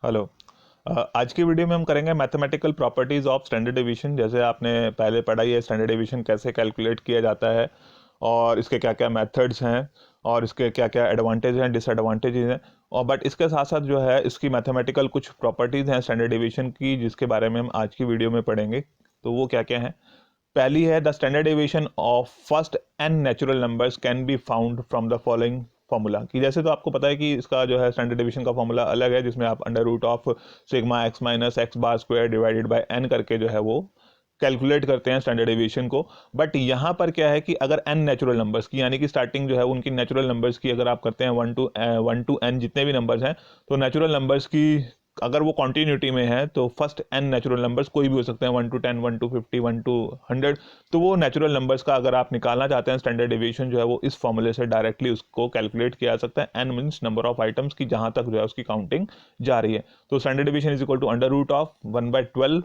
Hello. आज की video में हम करेंगे mathematical properties of standard deviation. जैसे आपने पहले पढ़ा ही है स्टैंडर्ड डेविएशन कैसे कैलकुलेट किया जाता है और इसके क्या क्या मेथड्स हैं और इसके क्या क्या एडवांटेज हैं डिसएडवांटेजेस हैं। और बट इसके साथ साथ जो है इसकी मैथमेटिकल कुछ प्रॉपर्टीज़ हैं स्टैंडर्ड डेविएशन की जिसके बारे में हम आज की वीडियो में पढ़ेंगे। तो वो क्या क्या हैं? पहली है the standard deviation of first n natural numbers can be found from the following formula. कि जैसे तो आपको पता है कि इसका जो है स्टैंडर्ड डेविएशन का फॉर्मूला अलग है जिसमें आप under root of sigma x minus x bar square divided by n करके जो है वो कैलकुलेट करते हैं स्टैंडर्ड डेविएशन को। बट यहाँ पर क्या है कि अगर एन नेचुरल नंबर्स की यानी कि स्टार्टिंग जो है उनकी नेचुरल नंबर्स की अगर आप करते हैं वन टू एन जितने भी नंबर्स हैं तो नेचुरल नंबर्स की अगर वो कॉन्टिन्यूटी में है तो फर्स्ट एन नेचुरल नंबर्स कोई भी हो सकते हैं 1 to 10 1 to 50 1 to 100। तो वो नेचुरल नंबर्स का अगर आप निकालना चाहते हैं स्टैंडर्ड डेविएशन जो है वो इस फॉर्मूले से डायरेक्टली उसको कैलकुलेट किया जा सकता है। N means number of items की जहां तक जो है उसकी काउंटिंग जा रही है। तो standard deviation is equal to under root of 1/12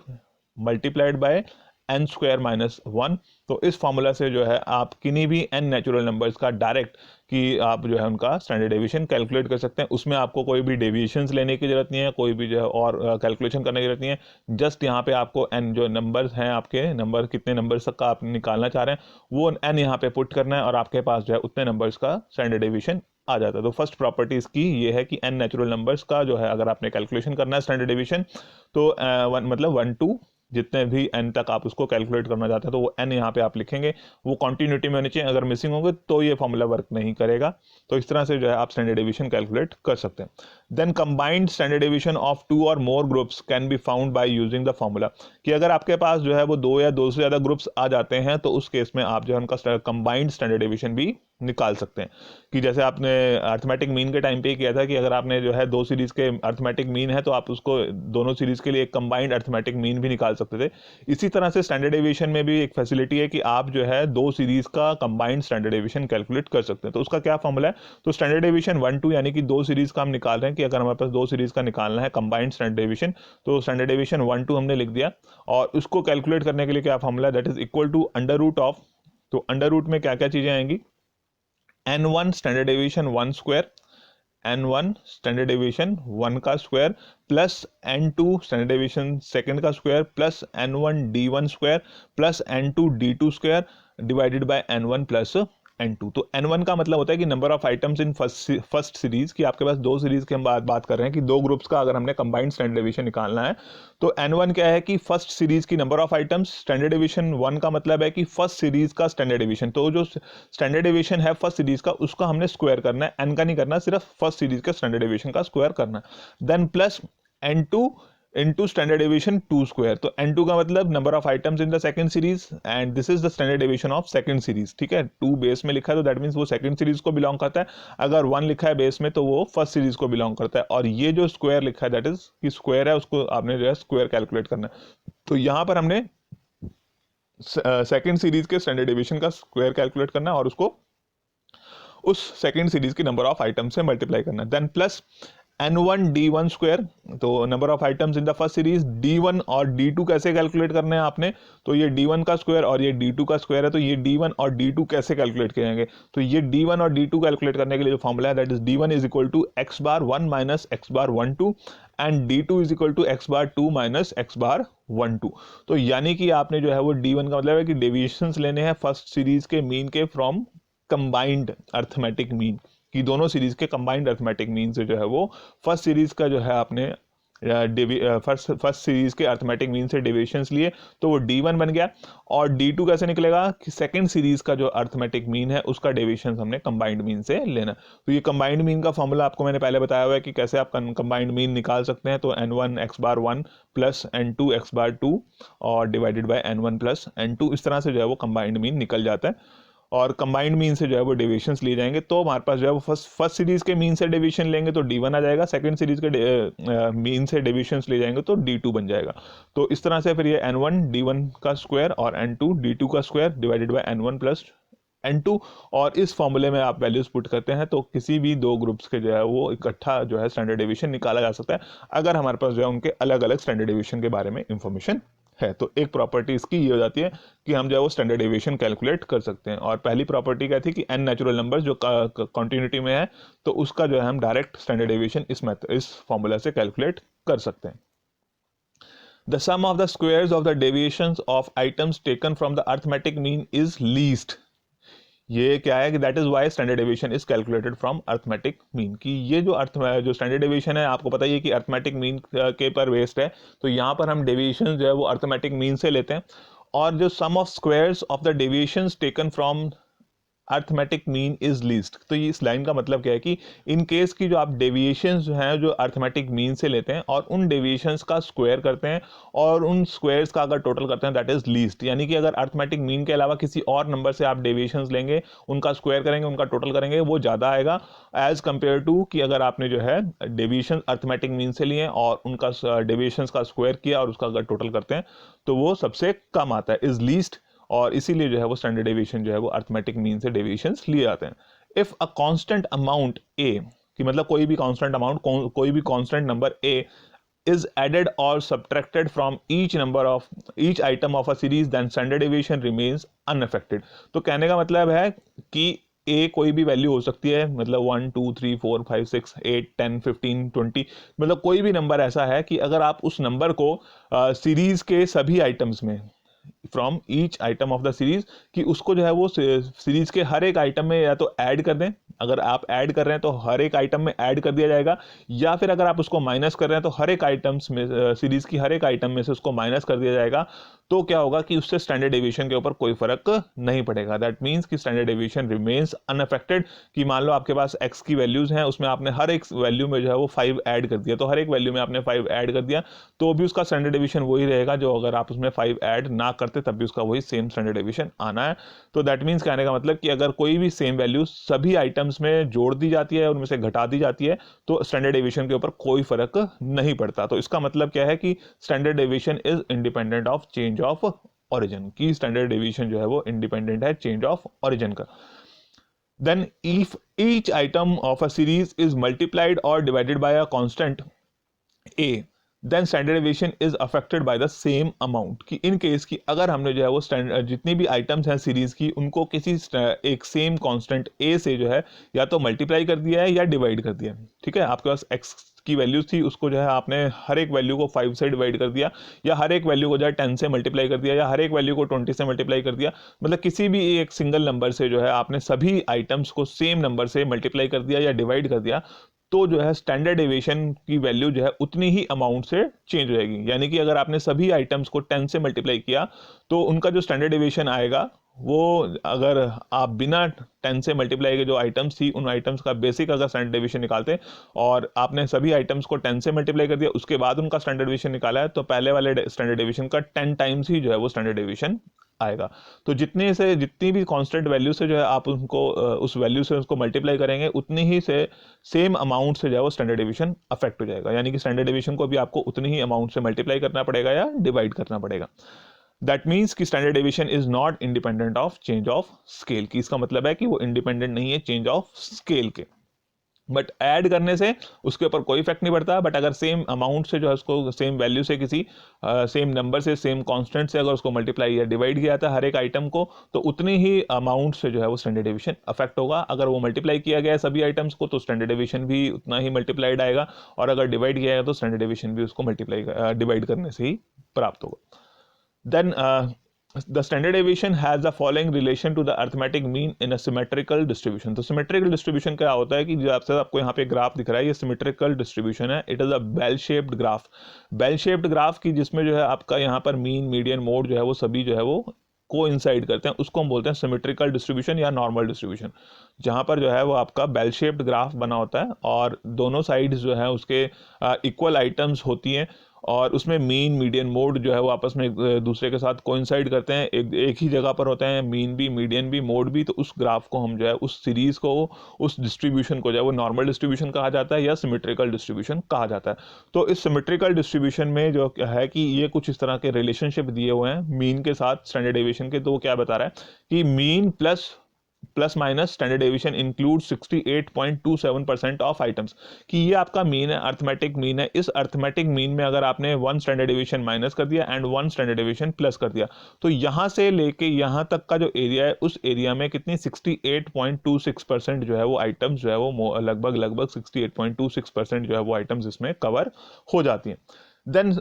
multiplied by n square minus 1। तो इस फॉर्मूला से जो है आप किन्हीं भी एन नेचुरल नंबर्स का डायरेक्ट कि आप जो है उनका स्टैंडर्ड डेविएशन कैलकुलेट कर सकते हैं। उसमें आपको कोई भी डेविएशंस लेने की जरूरत नहीं है, कोई भी जो है और कैलकुलेशन करने की जरूरत नहीं है। जस्ट यहाँ पे आपको एन जो नंबर्स हैं आपके नंबर कितने नंबर्स तक का आप निकालना चाह रहे हैं वो एन यहाँ पे पुट करना है और आपके पास जो है उतने नंबर्स का स्टैंडर्ड डेविएशन आ जाता है। तो फर्स्ट प्रॉपर्टी इसकी ये है कि एन नेचुरल नंबर्स का जो है अगर आपने कैलकुलेशन करना है स्टैंडर्ड डेविएशन तो मतलब 1 to जितने भी एन तक आप उसको कैलकुलेट करना चाहते हैं तो वो एन यहाँ पे आप लिखेंगे। वो कॉन्टिन्यूटी में होनी चाहिए, अगर मिसिंग होंगे तो ये फॉर्मूला वर्क नहीं करेगा। तो इस तरह से जो है आप स्टैंडर्ड डेविएशन कैलकुलेट कर सकते हैं। Then combined standard deviation of 2 or more groups can be found by using the formula. कि अगर आपके पास जो है वो 2 या 2 से ज़्यादा ग्रुप्स आ जाते हैं तो उस केस में आप जो है उनका कंबाइंड स्टैंडर्ड डेविएशन भी निकाल सकते हैं। कि जैसे आपने अर्थमेटिक मीन के टाइम पे किया था कि अगर आपने जो है 2 सीरीज के अर्थमेटिक मीन है तो आप उसको दोनों सीरीज के लिए एक कंबाइंड अर्थमेटिक मीन भी निकाल सकते थे। इसी तरह से स्टैंडर्ड डेविएशन में भी एक फैसिलिटी है कि आप जो है 2 सीरीज का कंबाइंड स्टैंडर्ड डेविएशन कैलकुलेट कर सकते हैं। तो उसका क्या फॉर्मूला है? तो स्टैंडर्ड डेविएशन 1 2 यानी कि 2 सीरीज का हम निकाल रहे हैं कि अगर हमारे पास 2 सीरीज का निकालना है कंबाइंड स्टैंडर्ड डेविएशन तो स्टैंडर्ड डेविएशन 1 2 हमने लिख दिया। और उसको कैलकुलेट करने के लिए क्या फॉर्मूला है? That is equal to under root of, तो अंडर रूट में क्या क्या चीजें आएंगी? n1 standard deviation 1 square, n1 standard deviation 1 का square plus n2 standard deviation second का square plus n1 d1 square plus n2 d2 square divided by n1 plus n2। तो n1 का मतलब होता है कि number of items in first series की आपके पास 2 सीरीज की हम बात कर रहे हैं कि 2 ग्रुप्स का अगर हमने कंबाइंड स्टैंडर्ड डेविएशन निकालना है तो n1 क्या है कि फर्स्ट सीरीज की number of items. Standard deviation 1 का मतलब है कि फर्स्ट सीरीज का स्टैंडर्ड डेविएशन। तो जो स्टैंडर्ड डेविएशन है फर्स्ट सीरीज का उसका हमने स्क्वायर करना है, n का नहीं करना, सिर्फ फर्स्ट सीरीज के स्टैंडर्ड डेविएशन का स्क्वायर करना है। Then plus n2 into standard deviation 2 square. तो n2 का मतलब number of items in the second series and this is the standard deviation of second series. ठीक है, 2 बेस में लिखा है तो दैट मींस वो सेकंड सीरीज को बिलोंग करता है। अगर 1 लिखा है बेस में तो वो फर्स्ट सीरीज को बिलोंग करता है। और ये जो स्क्वायर लिखा है दैट इज कि स्क्वायर है, उसको आपने जो है स्क्वायर कैलकुलेट करना है। तो यहां पर हमने सेकंड सीरीज के स्टैंडर्ड डेविएशन का स्क्वायर कैलकुलेट करना है और उसको उस सेकंड सीरीज की नंबर ऑफ आइटम से मल्टीप्लाई करना है। Then plus n1 d1 square, तो number of items in the first series. d1 और d2 कैसे कैलकुलेट करने हैं आपने? तो ये d1 का स्क्वायर और ये d2 का स्क्वायर है, तो ये d1 और d2 कैसे कैलकुलेट करेंगे? तो ये d1 और d2 कैलकुलेट करने के लिए जो फॉर्मूला है that is d1 is equal to x bar 1 minus x bar 1 2 and d2 is equal to x bar 2 minus x bar 1 2। तो यानी कि आपने जो है वो d1 का मतलब है कि डेविएशंस लेने हैं फर्स्ट सीरीज के मीन के फ्रॉम कंबाइंड अर्थमेटिक मीन, कि दोनों सीरीज के कंबाइंड अर्थमेटिक मीन से जो है वो फर्स्ट सीरीज का जो है आपने फर्स्ट सीरीज के अर्थमेटिक मीन से डेविएशंस लिए तो वो d1 बन गया। और d2 कैसे निकलेगा कि सेकंड सीरीज का जो अर्थमेटिक मीन है उसका डेविएशंस हमने कंबाइंड मीन से लेना। तो ये कंबाइंड मीन का फॉर्मूला आपको मैंने पहले बताया हुआ है कि कैसे आप कंबाइंड मीन निकाल सकते हैं। तो n1 x bar 1 plus n2 x bar 2 और divided by n1 plus n2, इस तरह से जो है वो कंबाइंड मीन निकल जाता है। और कंबाइंड मीन से जो है वो डेविएशंस लिए जाएंगे तो हमारे पास जो है वो फर्स्ट सीरीज के मीन से डेविएशन लेंगे तो d1 आ जाएगा, सेकंड सीरीज के मीन से डेविएशंस ले जाएंगे तो d2 बन जाएगा। तो इस तरह से फिर ये n1 d1 का स्क्वायर और n2 d2 का square divided by n1 plus n2, और इस फॉर्मूले में आप वैल्यूज पुट करते हैं तो किसी भी 2 ग्रुप्स के जो है वो इकट्ठा जो है स्टैंडर्ड डेविएशन निकाला जा सकता है अगर हमारे पास जो है उनके अलग अलग स्टैंडर्ड डेविएशन के बारे में इंफॉर्मेशन है। तो एक प्रॉपर्टी इसकी ये हो जाती है कि हम जो है वो स्टैंडर्ड डेविएशन कैलकुलेट कर सकते हैं। और पहली प्रॉपर्टी क्या थी कि n नेचुरल नंबर जो कॉन्टिन्यूटी में है तो उसका जो है हम डायरेक्ट स्टैंडर्ड डेविएशन इस फॉर्मूला से कैलकुलेट कर सकते हैं। The sum of the squares of the deviations of items taken from the arithmetic mean is least. ये क्या है कि that is why standard deviation is calculated from arithmetic mean, की ये जो स्टैंडर्ड डेविएशन है आपको पता ही है कि अर्थमेटिक मीन के पर बेस्ड है, तो यहाँ पर हम डेविएशन जो है वो अर्थमेटिक मीन से लेते हैं, और जो sum of squares of the deviations taken from arithmetic mean is least. तो ये इस लाइन का मतलब क्या है कि इन केस की जो आप डेविएशंस जो हैं जो अर्थमेटिक मीन से लेते हैं और उन डेविएशंस का स्क्वायर करते हैं और उन स्क्वायर्स का अगर टोटल करते हैं दैट इज लीस्ट। यानी कि अगर अर्थमेटिक मीन के अलावा किसी और नंबर से आप डेविएशंस लेंगे, उनका स्क्वायर करेंगे, उनका टोटल करेंगे, वो ज़्यादा आएगा एज कंपेयर टू कि अगर आपने जो है डेविएशन अर्थमेटिक मीन से लिए और उनका डेविएशंस का स्क्वायर किया और उसका अगर टोटल करते हैं तो वो सबसे कम आता है, इज लीस्ट। और इसीलिए जो है वो स्टैंडर्ड डेविएशन जो है वो अर्थमेटिक मीन से डेविएशंस लिए जाते हैं। इफ अ कांस्टेंट अमाउंट ए, कि मतलब कोई भी कांस्टेंट अमाउंट, कोई भी constant number A is added or subtracted from each item of a series, then standard deviation remains unaffected। तो कहने का मतलब है कि ए कोई भी वैल्यू हो सकती है, मतलब 1 2 3 4 5 6 8 10 15 20, मतलब कोई भी नंबर ऐसा है कि अगर आप उस नंबर को सीरीज के सभी आइटम्स में, from each item of the series, कि उसको जो है वो सीरीज के हर एक आइटम में या तो ऐड कर दें, अगर आप ऐड कर रहे हैं तो हर एक आइटम में ऐड कर दिया जाएगा, या फिर अगर आप उसको माइनस कर रहे हैं तो हर एक आइटम्स में सीरीज की हर एक आइटम में से उसको माइनस कर दिया जाएगा। तो क्या होगा कि उससे स्टैंडर्ड डेविएशन के ऊपर कोई फर्क नहीं पड़ेगा। दैट मीन्स कि स्टैंडर्ड डेविएशन रिमेन्स अनअफेक्टेड। कि मान लो आपके पास एक्स की वैल्यूज हैं, उसमें आपने हर एक वैल्यू में जो है वो 5 ऐड कर दिया, तो हर एक वैल्यू में आपने 5 ऐड कर दिया तो भी उसका स्टैंडर्ड डेविएशन वही रहेगा जो अगर आप उसमें 5 ऐड ना करते तब भी उसका वही सेम स्टैंडर्ड डेविएशन आना है। तो दैट मीन्स कहने का मतलब कि अगर कोई भी सेम वैल्यू सभी आइटम्स में जोड़ दी जाती है, उनमें से घटा दी जाती है, तो स्टैंडर्ड डेविएशन के ऊपर कोई फर्क नहीं पड़ता। तो इसका मतलब क्या है कि standard deviation is independent of change of origin, की स्टैंडर्ड डेविएशन जो है वो इंडिपेंडेंट है चेंज ऑफ ओरिजिन का। Then if each item of a series is multiplied or divided by a constant A, then standard deviation is affected by the same amount. कि in case की अगर हमने जो है वो स्टैंडर्ड जितनी भी आइटम्स हैं सीरीज की उनको किसी एक सेम कांस्टेंट ए से जो है या तो मल्टीप्लाई कर दिया है या डिवाइड कर दिया है। ठीक है, आपके पास एक्स की वैल्यूज थी, उसको जो है आपने हर एक वैल्यू को 5 से डिवाइड कर दिया, या हर एक वैल्यू को जो है 10 से मल्टीप्लाई कर दिया, या हर एक वैल्यू को 20 से मल्टीप्लाई कर दिया, मतलब किसी भी एक सिंगल नंबर से जो है आपने सभी आइटम्स को सेम नंबर से मल्टीप्लाई कर दिया या डिवाइड कर दिया, तो जो है स्टैंडर्ड डेविएशन की वैल्यू जो है उतनी ही अमाउंट से चेंज हो जाएगी। यानी कि अगर आपने सभी आइटम्स को 10 से मल्टीप्लाई किया तो उनका जो स्टैंडर्ड डेविएशन आएगा वो, अगर आप बिना 10 से मल्टीप्लाई के जो आइटम्स थी उन आइटम्स का बेसिक अगर स्टैंडर्ड डेविएशन निकालते और आपने सभी आइटम्स को 10 से मल्टीप्लाई कर दिया उसके बाद उनका स्टैंडर्ड डेविएशन निकाला है, तो पहले वाले स्टैंडर्ड डेविएशन का 10 टाइम्स ही जो है वो स्टैंडर्ड डेविएशन आएगा। तो जितनी भी कांस्टेंट वैल्यू से जो है आप उनको उस वैल्यू से उसको मल्टीप्लाई करेंगे उतनी ही से सेम अमाउंट से जो है वो स्टैंडर्ड डेविएशन अफेक्ट हो जाएगा। यानी कि स्टैंडर्ड डेविएशन को भी आपको उतनी ही अमाउंट से मल्टीप्लाई करना पड़ेगा या डिवाइड करना पड़ेगा। दैट मीन्स कि standard deviation is not independent of change of scale. की इसका मतलब है कि वो इंडिपेंडेंट नहीं है चेंज ऑफ स्केल के, बट ऐड करने से उसके ऊपर कोई इफेक्ट नहीं पड़ता। बट अगर सेम अमाउंट से जो है उसको सेम वैल्यू से किसी सेम नंबर से सेम कांस्टेंट से अगर उसको मल्टीप्लाई या डिवाइड किया जाता है हर एक आइटम को, तो उतनी ही अमाउंट से जो है वो स्टैंडर्ड डेविएशन अफेक्ट होगा। अगर वो मल्टीप्लाई किया गया है सभी आइटम्स को तो स्टैंडर्ड डेविएशन भी उतना ही मल्टीप्लाइड आएगा, और अगर डिवाइड किया गया तो स्टैंडर्ड डेविएशन भी उसको मल्टीप्लाई डिवाइड करने से ही प्राप्त होगा। Then the standard deviation has the following relation to the arithmetic mean in a symmetrical distribution। तो symmetrical distribution क्या होता है कि जो आपको यहाँ पे ग्राफ दिख रहा है ये symmetrical distribution है। It is a bell shaped graph, bell shaped graph की जिसमें जो है आपका यहाँ पर मीन मीडियन मोड जो है वो सभी जो है वो कोइंसाइड करते हैं, उसको हम बोलते हैं सिमेट्रिकल डिस्ट्रीब्यूशन या नॉर्मल डिस्ट्रीब्यूशन। जहाँ पर जो है वो आपका बेल शेप्ड ग्राफ बना होता है और दोनों साइड्स जो है उसके इक्वल आइटम्स होती हैं, और उसमें मीन मीडियन मोड जो है वो आपस में एक दूसरे के साथ कोइंसाइड करते हैं, एक ही जगह पर होते हैं, मीन भी मीडियन भी मोड भी। तो उस ग्राफ को हम जो है उस सीरीज को उस डिस्ट्रीब्यूशन को जो है वो नॉर्मल डिस्ट्रीब्यूशन कहा जाता है या सिमेट्रिकल डिस्ट्रीब्यूशन कहा जाता है। तो इस सिमेट्रिकल डिस्ट्रीब्यूशन में जो है कि ये कुछ इस तरह के रिलेशनशिप दिए हुए हैं मीन के साथ स्टैंडर्ड डेविएशन के। तो वो क्या बता रहा है कि mean plus plus minus standard deviation include 68.27% of items, कि ये आपका मीन है, अर्थमेटिक मीन है। इस अर्थमेटिक मीन में अगर आपने 1 स्टैंडर्ड डेविएशन माइनस कर दिया एंड 1 स्टैंडर्ड डेविएशन प्लस कर दिया, तो यहाँ से लेके यहाँ तक का जो एरिया है, उस एरिया में कितनी 68.26% जो है वो आइटम्स जो है वो लगभग 68.26% जो है वो आइटम्स इसमें कवर हो जाती हैं। Then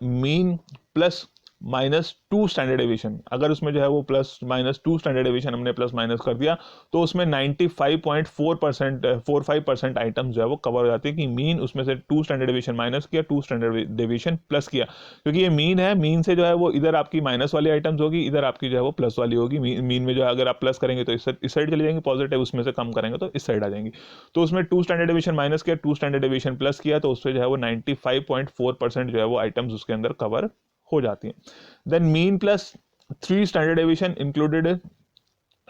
mean plus minus 2 standard deviation, अगर उसमें जो है वो प्लस माइनस 2 स्टैंडर्ड डेविएशन हमने प्लस माइनस कर दिया, तो उसमें 95.45% आइटम्स जो है वो कवर हो जाती है, कि मीन उसमें से 2 स्टैंडर्ड डेविएशन माइनस किया, 2 स्टैंडर्ड डेविएशन प्लस किया, क्योंकि ये मीन है। मीन से जो है वो इधर आपकी माइनस वाली आइटम्स होगी, इधर आपकी जो है वो प्लस वाली होगी। मीन में जो है अगर आप प्लस करेंगे तो इस साइड चली जाएंगी पॉजिटिव, उसमें से कम करेंगे तो इस साइड आ जाएंगी। तो उसमें 2 स्टैंडर्ड डेविएशन माइनस किया, 2 स्टैंडर्ड डेविएशन प्लस किया, तो उससे जो है वो 95.4% जो है वो आइटम्स उसके अंदर कवर हो जाती हैं। Then mean plus 3 standard deviation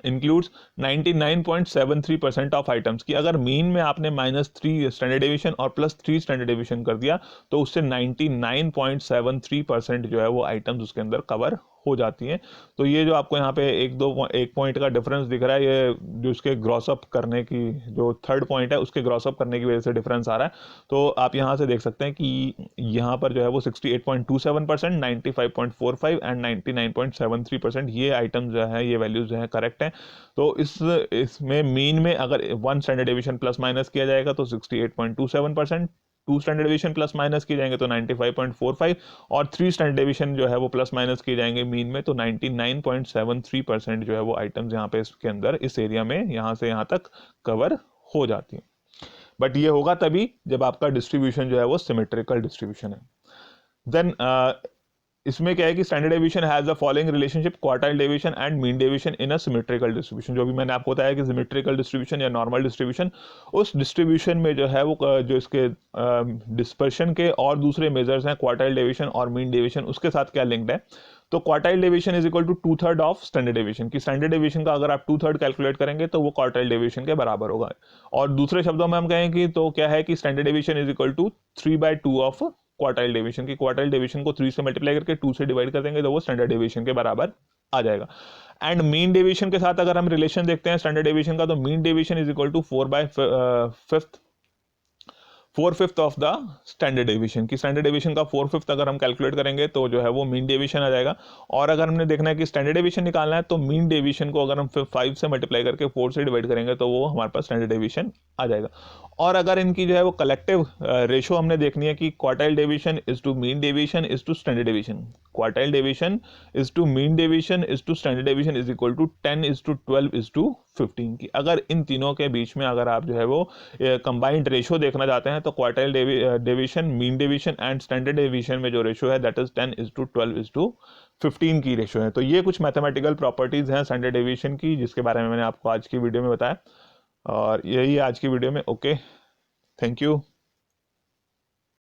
includes 99.73% of items, की अगर मीन में आपने -3 स्टैंडर्ड डेविएशन और +3 स्टैंडर्ड डेविएशन कर दिया, तो उससे 99.73% जो है वो आइटम्स उसके अंदर कवर हो जाती हैं। तो ये जो आपको यहाँ पे एक पॉइंट का डिफरेंस दिख रहा है, ये जो उसके ग्रॉसअप करने की, जो थर्ड पॉइंट है उसके ग्रॉसअप करने की वजह से डिफरेंस आ रहा है। तो आप यहाँ से देख सकते हैं कि यहाँ पर जो है वो 68.27%, 95.45 एंड 99.73% ये आइटम जो है, ये वैल्यूज जो है करेक्ट हैं। तो इसमें मीन में अगर 1 स्टैंडर्ड डेविएशन प्लस माइनस किया जाएगा तो 68.27%, 2 स्टैंडर्ड डेविएशन प्लस माइनस किए जाएंगे तो 95.45, और 3 स्टैंडर्ड डेविएशन जो है वो प्लस माइनस किए जाएंगे मीन में, तो 99.73% जो है वो आइटम्स यहाँ पे इसके अंदर इस एरिया में यहाँ से यहाँ तक कवर हो जाती हैं। बट ये होगा तभी जब आपका डिस्ट्रीब्यूशन जो है वो सिमेट्रिकल डिस्ट्रीब्यूशन है। देन इसमें क्या है कि standard deviation has the following relationship, quartile deviation and mean deviation in a symmetrical distribution. जो भी मैंने आपको बताया कि सिमेट्रिकल डिस्ट्रीब्यूशन या नॉर्मल डिस्ट्रीब्यूशन, उस डिस्ट्रीब्यूशन में जो है वो जो इसके डिस्पर्शन के और दूसरे मेजर्स हैं, क्वार्टाइल डेविएशन और मीन डेविएशन, उसके साथ क्या लिंक्ड है। तो quartile deviation is equal to 2/3 of standard deviation, की स्टैंडर्ड डेविएशन का अगर आप 2/3 कैलकुलेट करेंगे तो वो क्वार्टाइल डेविएशन के बराबर होगा। और दूसरे शब्दों में हम कहें कि तो क्या है कि standard deviation is equal to 3/2 of quartile deviation, की क्वार्टाइल डेविएशन को 3 से मल्टीप्लाई करके 2 से डिवाइड कर देंगे तो वो स्टैंडर्ड डेविएशन के बराबर आ जाएगा। एंड मीन डेविएशन के साथ अगर हम रिलेशन देखते हैं स्टैंडर्ड डेविएशन का, तो mean deviation is equal to 4/5 of the standard deviation, की स्टैंडर्ड डेविएशन का 4/5 अगर हम कैलकुलेट करेंगे तो जो है वो मीन डेविएशन आ जाएगा। और अगर हमने देखना है कि स्टैंडर्ड डेविएशन निकालना है, तो मीन डेविएशन को अगर हम 5 से मल्टीप्लाई करके 4 से डिवाइड करेंगे तो वो हमारे पास स्टैंडर्ड डेविएशन आ जाएगा। और अगर इनकी जो है वो कलेक्टिव रेशो हमने देखनी है कि quartile deviation is to mean deviation is to standard deviation, quartile deviation is to mean deviation is to standard deviation is equal to 10:12:15, की अगर इन तीनों के बीच में अगर आप जो है वो कंबाइंड रेशो देखना चाहते हैं, तो quartile deviation, mean deviation and standard deviation में जो रेशो है दैट इज 10:12:15 की रेशो है। तो ये कुछ मैथमेटिकल प्रॉपर्टीज हैं स्टैंडर्ड डेविएशन की, जिसके बारे में मैंने आपको आज की वीडियो में बताया, और यही आज की वीडियो में। Okay, thank you.